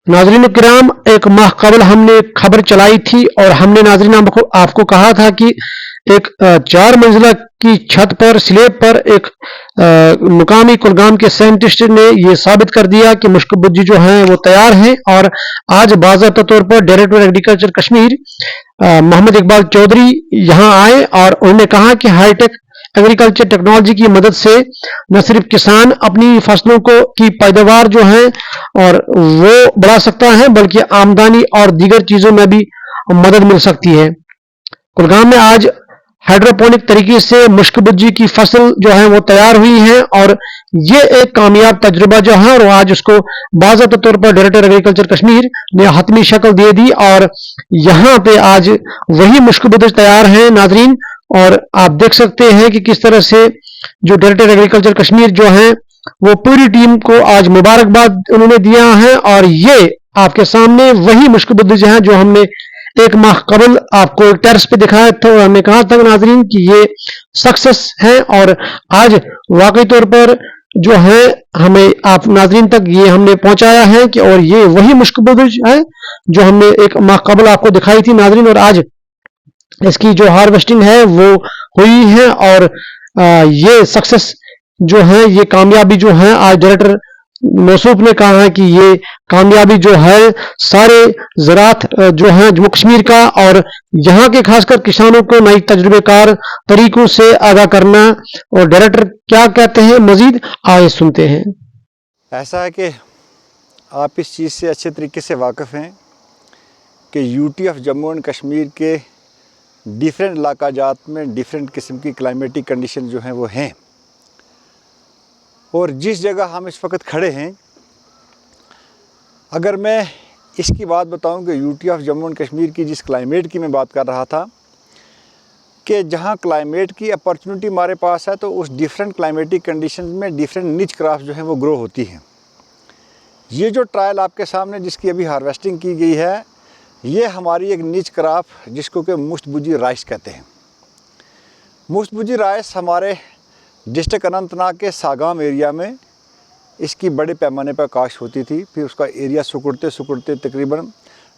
नाज़रीन किराम, एक माह कबल हमने खबर चलाई थी और हमने नाज़रीन आपको कहा था कि एक 4 मंजिला की छत पर स्लेब पर एक मुकामी कुलगाम के साइंटिस्ट ने ये साबित कर दिया कि मुश्क भुज्जी जो हैं वो तैयार हैं। और आज बाज़ाब्ता तौर पर डायरेक्टर एग्रीकल्चर कश्मीर मोहम्मद इकबाल चौधरी यहाँ आए और उन्होंने कहा कि हाईटेक एग्रीकल्चर टेक्नोलॉजी की मदद से न सिर्फ किसान अपनी फसलों की पैदावार जो है और वो बढ़ा सकता है, बल्कि आमदनी और दीगर चीजों में भी मदद मिल सकती है। कुलगाम में आज हाइड्रोपोनिक तरीके से मुश्क भुज्जी की फसल जो है वो तैयार हुई है और ये एक कामयाब तजुर्बा जो है और आज उसको बाज़ाब्ता तौर पर डायरेक्टर एग्रीकल्चर कश्मीर ने हतमी शक्ल दे दी और यहाँ पे आज वही मुश्क भुज्जी तैयार है नाजरीन। और आप देख सकते हैं कि किस तरह से जो डायरेक्टर एग्रीकल्चर कश्मीर जो है वो पूरी टीम को आज मुबारकबाद उन्होंने दिया है। और ये आपके सामने वही मुश्क भुज्जी है जो हमने एक माह कबल आपको एक टेरेस पे दिखाया था और हमने कहा था नाजरीन कि ये सक्सेस है और आज वाकई तौर पर जो है हमें आप नाजरीन तक ये हमने पहुंचाया है कि और ये वही मुश्क भुज्जी है जो हमने एक माह कबल आपको दिखाई थी नाजरीन। और आज इसकी जो हार्वेस्टिंग है वो हुई है और ये सक्सेस जो है, ये कामयाबी जो है, आज डायरेक्टर मौसूफ ने कहा है कि ये कामयाबी जो है सारे ज़राअत जो है जम्मू कश्मीर का और यहाँ के खासकर किसानों को नई तजुर्बेकार तरीकों से आगाह करना। और डायरेक्टर क्या कहते हैं मजीद, आए सुनते हैं। ऐसा है कि आप इस चीज़ से अच्छे तरीके से वाकिफ़ हैं कि UT of Jammu and Kashmir के डिफरेंट इलाका जात में डिफरेंट किस्म की क्लाइमेटिक कंडीशन जो हैं वो हैं। और जिस जगह हम इस वक्त खड़े हैं, अगर मैं इसकी बात बताऊं कि UT of Jammu and Kashmir की जिस क्लाइमेट की मैं बात कर रहा था कि जहां क्लाइमेट की अपॉर्चुनिटी हमारे पास है, तो उस डिफरेंट क्लाइमेटिक कंडीशन में डिफरेंट निच क्रॉप्स जो हैं वो ग्रो होती हैं। ये जो ट्रायल आपके सामने जिसकी अभी हार्वेस्टिंग की गई है, ये हमारी एक निच क्रॉप जिसको कि मुश्क भुज्जी राइस कहते हैं। मुश्क भुज्जी राइस हमारे डिस्ट्रिक्ट अनंतनाग के सागाम एरिया में इसकी बड़े पैमाने पर काश्त होती थी। फिर उसका एरिया सुकुड़ते सुकुड़ते तकरीबन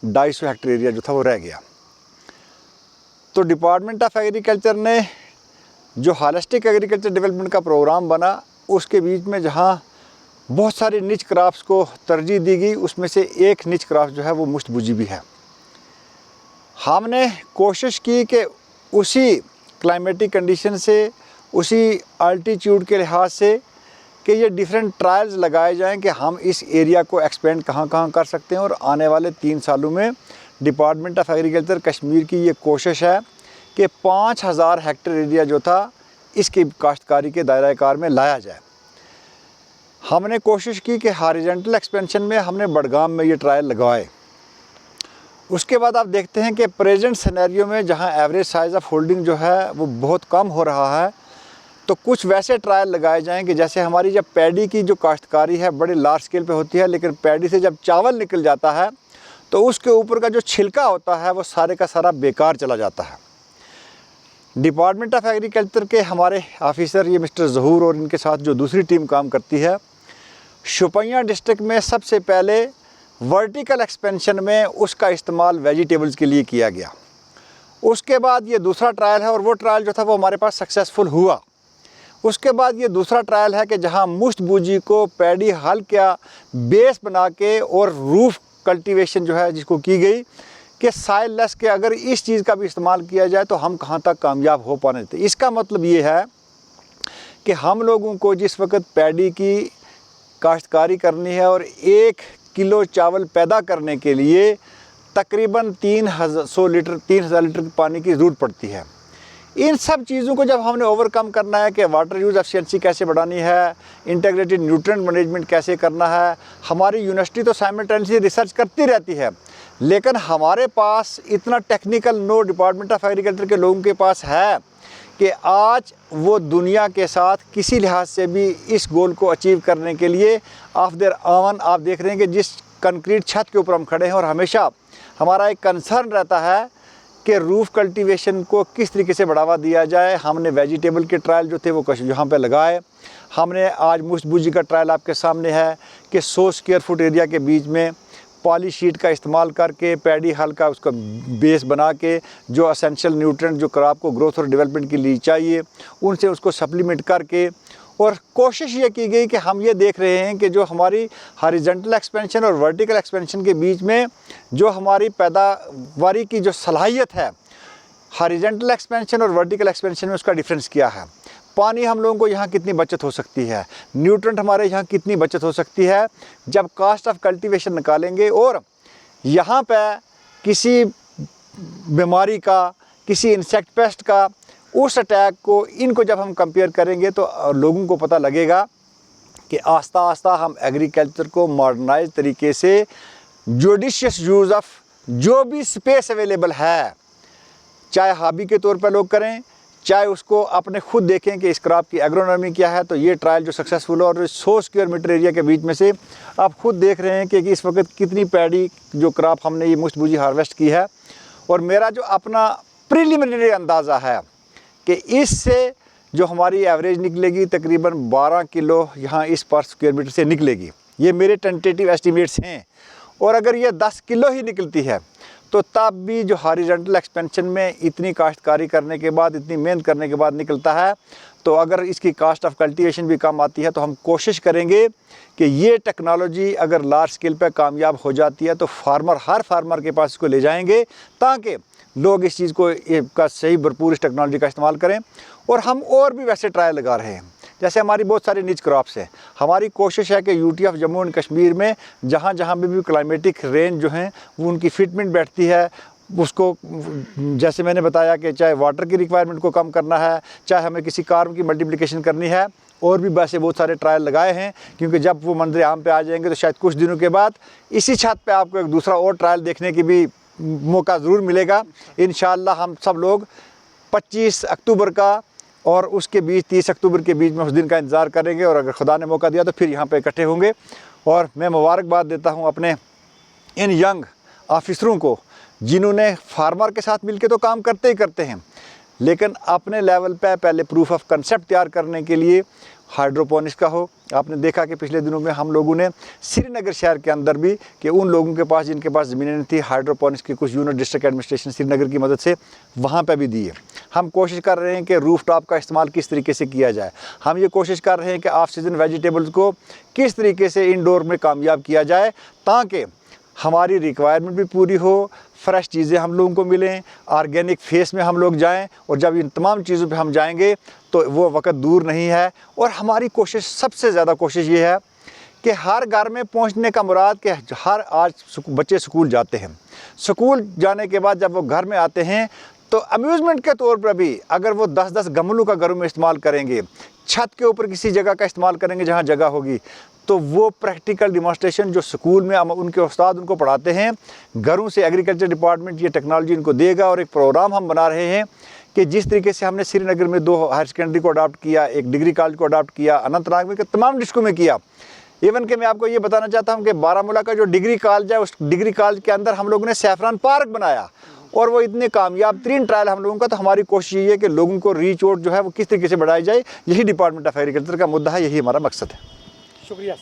250 हेक्टेयर एरिया जो था वो रह गया। तो डिपार्टमेंट ऑफ एग्रीकल्चर ने जो होलिस्टिक एग्रीकल्चर डेवलपमेंट का प्रोग्राम बना, उसके बीच में जहाँ बहुत सारी निच क्रॉप्स को तरजीह दी गई, उसमें से एक निच क्रॉप जो है वो मुश्क भुज्जी भी है। हमने कोशिश की कि उसी क्लाइमेटिक कंडीशन से, उसी अल्टीट्यूड के लिहाज से कि ये डिफरेंट ट्रायल्स लगाए जाएं कि हम इस एरिया को एक्सपेंड कहाँ कहाँ कर सकते हैं। और आने वाले 3 सालों में डिपार्टमेंट ऑफ एग्रीकल्चर कश्मीर की ये कोशिश है कि 5000 हेक्टेयर एरिया जो था इसकी काश्तकारी के दायरा कार में लाया जाए। हमने कोशिश की कि हॉरिजॉन्टल एक्सपेंशन में हमने बडगाम में ये ट्रायल लगवाए। उसके बाद आप देखते हैं कि प्रेजेंट सिनेरियो में जहां एवरेज साइज़ ऑफ होल्डिंग जो है वो बहुत कम हो रहा है, तो कुछ वैसे ट्रायल लगाए जाएं कि जैसे हमारी जब पैडी की जो काश्तकारी है बड़े लार्ज स्केल पे होती है, लेकिन पैडी से जब चावल निकल जाता है तो उसके ऊपर का जो छिलका होता है वो सारे का सारा बेकार चला जाता है। डिपार्टमेंट ऑफ एग्रीकल्चर के हमारे ऑफिसर ये मिस्टर ज़हूर और इनके साथ जो दूसरी टीम काम करती है, शोपियां डिस्ट्रिक्ट में सबसे पहले वर्टिकल एक्सपेंशन में उसका इस्तेमाल वेजिटेबल्स के लिए किया गया। उसके बाद ये दूसरा ट्रायल है और वो ट्रायल जो था वो हमारे पास सक्सेसफुल हुआ। उसके बाद ये दूसरा ट्रायल है कि जहां मुश्क भुज्जी को पैडी हल का बेस बना के और रूफ कल्टीवेशन जो है जिसको की गई कि साइल लेस के अगर इस चीज़ का भी इस्तेमाल किया जाए तो हम कहां तक कामयाब हो पाने थे। इसका मतलब ये है कि हम लोगों को जिस वक्त पैडी की काश्तकारी करनी है और 1 किलो चावल पैदा करने के लिए तकरीबन 3000 लीटर पानी की ज़रूरत पड़ती है। इन सब चीज़ों को जब हमने ओवरकम करना है कि वाटर यूज़ एफिशिएंसी कैसे बढ़ानी है, इंटीग्रेटेड न्यूट्रिएंट मैनेजमेंट कैसे करना है। हमारी यूनिवर्सिटी तो साइमल्टेनियसली रिसर्च करती रहती है, लेकिन हमारे पास इतना technical know department of agriculture के लोगों के पास है कि आज वो दुनिया के साथ किसी लिहाज से भी इस गोल को अचीव करने के लिए ऑफ देयर ओन, आप देख रहे हैं कि जिस कंक्रीट छत के ऊपर हम खड़े हैं और हमेशा हमारा एक कंसर्न रहता है कि रूफ कल्टीवेशन को किस तरीके से बढ़ावा दिया जाए। हमने वेजिटेबल के ट्रायल जो थे वो यहाँ पे लगाए। हमने आज मुश्क भुज्जी का ट्रायल आपके सामने है कि 100 स्क्वायर फुट एरिया के बीच में पॉली शीट का इस्तेमाल करके पैडी हल का उसका बेस बना के जो एसेंशियल न्यूट्रिएंट जो क्रॉप को ग्रोथ और डेवलपमेंट के लिए चाहिए उनसे उसको सप्लीमेंट करके, और कोशिश ये की गई कि हम ये देख रहे हैं कि जो हमारी हॉरिजॉन्टल एक्सपेंशन और वर्टिकल एक्सपेंशन के बीच में जो हमारी पैदावारी की जो सलाहियत है, हॉरिजॉन्टल एक्सपेंशन और वर्टिकल एक्सपेंशन में उसका डिफरेंस क्या है, पानी हम लोगों को यहाँ कितनी बचत हो सकती है, न्यूट्रिएंट हमारे यहाँ कितनी बचत हो सकती है जब कास्ट ऑफ कल्टीवेशन निकालेंगे, और यहाँ पे किसी बीमारी का, किसी इंसेक्ट पेस्ट का, उस अटैक को, इनको जब हम कंपेयर करेंगे तो लोगों को पता लगेगा कि आस्ता आस्ता हम एग्रीकल्चर को मॉडर्नाइज तरीके से जुडिशियस यूज़ ऑफ जो भी स्पेस अवेलेबल है, चाहे हॉबी के तौर पर लोग करें, चाहे उसको अपने खुद देखें कि इस क्रॉप की एग्रोनॉमी क्या है। तो ये ट्रायल जो सक्सेसफुल हो, और 100 स्क्वायर मीटर एरिया के बीच में से आप खुद देख रहे हैं कि इस वक्त कितनी पैडी जो क्रॉप हमने ये मुश्त बूझी हार्वेस्ट की है। और मेरा जो अपना प्रिलिमिनरी अंदाज़ा है कि इससे जो हमारी एवरेज निकलेगी तकरीबन 12 किलो यहाँ इस पर स्क्वायर मीटर से निकलेगी, ये मेरे टेंटेटिव एस्टिमेट्स हैं। और अगर ये 10 किलो ही निकलती है तो तब भी जो हॉरिजॉन्टल एक्सपेंशन में इतनी काश्तकारी करने के बाद, इतनी मेहनत करने के बाद निकलता है, तो अगर इसकी कास्ट ऑफ कल्टीवेशन भी कम आती है तो हम कोशिश करेंगे कि ये टेक्नोलॉजी अगर लार्ज स्केल पे कामयाब हो जाती है तो हर फार्मर के पास इसको ले जाएंगे ताकि लोग इस चीज़ को का सही भरपूर इस टेक्नोलॉजी का इस्तेमाल करें। और हम और भी वैसे ट्रायल लगा रहे हैं, जैसे हमारी बहुत सारी निच क्रॉप्स है। हमारी कोशिश है कि UT of Jammu and Kashmir में जहाँ जहाँ भी क्लाइमेटिक रेंज जो हैं वो उनकी फिटमेंट बैठती है, उसको जैसे मैंने बताया कि चाहे वाटर की रिक्वायरमेंट को कम करना है, चाहे हमें किसी कार्ब की मल्टीप्लिकेशन करनी है, और भी वैसे बहुत सारे ट्रायल लगाए हैं। क्योंकि जब वो मंजर आम पे आ जाएंगे तो शायद कुछ दिनों के बाद इसी छत पे आपको एक दूसरा और ट्रायल देखने की भी मौका ज़रूर मिलेगा। इंशाअल्लाह हम सब लोग 25 अक्टूबर का और उसके बीच 30 अक्टूबर के बीच में उस दिन का इंतज़ार करेंगे, और अगर खुदा ने मौका दिया तो फिर यहाँ पे इकट्ठे होंगे। और मैं मुबारकबाद देता हूँ अपने इन यंग ऑफिसरों को जिन्होंने फार्मर के साथ मिलकर तो काम करते ही करते हैं, लेकिन अपने लेवल पे पहले प्रूफ ऑफ कंसेप्ट तैयार करने के लिए हाइड्रोपोनिक्स का हो। आपने देखा कि पिछले दिनों में हम लोगों ने श्रीनगर शहर के अंदर भी कि उन लोगों के पास जिनके पास ज़मीनें नहीं थी, हाइड्रोपोनिक्स के कुछ यूनिट डिस्ट्रिक्ट एडमिनिस्ट्रेशन श्रीनगर की मदद से वहाँ पे भी दिए। हम कोशिश कर रहे हैं कि रूफ टॉप का इस्तेमाल किस तरीके से किया जाए। हम ये कोशिश कर रहे हैं कि ऑफ सीज़न वेजिटेबल्स को किस तरीके से इंडोर में कामयाब किया जाए ताकि हमारी रिक्वायरमेंट भी पूरी हो, फ्रेश चीज़ें हम लोगों को मिलें, ऑर्गेनिक फेस में हम लोग जाएं। और जब इन तमाम चीज़ों पे हम जाएंगे तो वो वक्त दूर नहीं है। और हमारी कोशिश, सबसे ज़्यादा कोशिश ये है कि हर घर में पहुंचने का मुराद कि आज बच्चे स्कूल जाते हैं, स्कूल जाने के बाद जब वो घर में आते हैं तो अम्यूज़मेंट के तौर पर भी अगर वो 10-10 गमलों का घरों में इस्तेमाल करेंगे, छत के ऊपर किसी जगह का इस्तेमाल करेंगे जहाँ जगह होगी, तो वो प्रैक्टिकल डिमॉन्स्ट्रेशन जो स्कूल में उनके उस्ताद उनको पढ़ाते हैं, घरों से एग्रीकल्चर डिपार्टमेंट ये टेक्नोलॉजी इनको देगा। और एक प्रोग्राम हम बना रहे हैं कि जिस तरीके से हमने श्रीनगर में 2 हायर सेकेंडरी को अडॉप्ट किया, एक डिग्री कॉलेज को अडॉप्ट किया, अनंतनाग में तमाम डिस्ट्रिक्टों में किया। इवन कि मैं आपको ये बताना चाहता हूँ कि बारामूला का जो डिग्री कॉलेज है, उस डिग्री कॉलेज के अंदर हम लोगों ने सैफरान पार्क बनाया, और वो इतने कामयाब 3 ट्रायल हम लोगों का। तो हमारी कोशिश ये है कि लोगों को रीच आउट जो है वो किस तरीके से बढ़ाई जाए, यही डिपार्टमेंट ऑफ एग्रीकल्चर का मुद्दा है, यही हमारा मकसद है। शुक्रिया।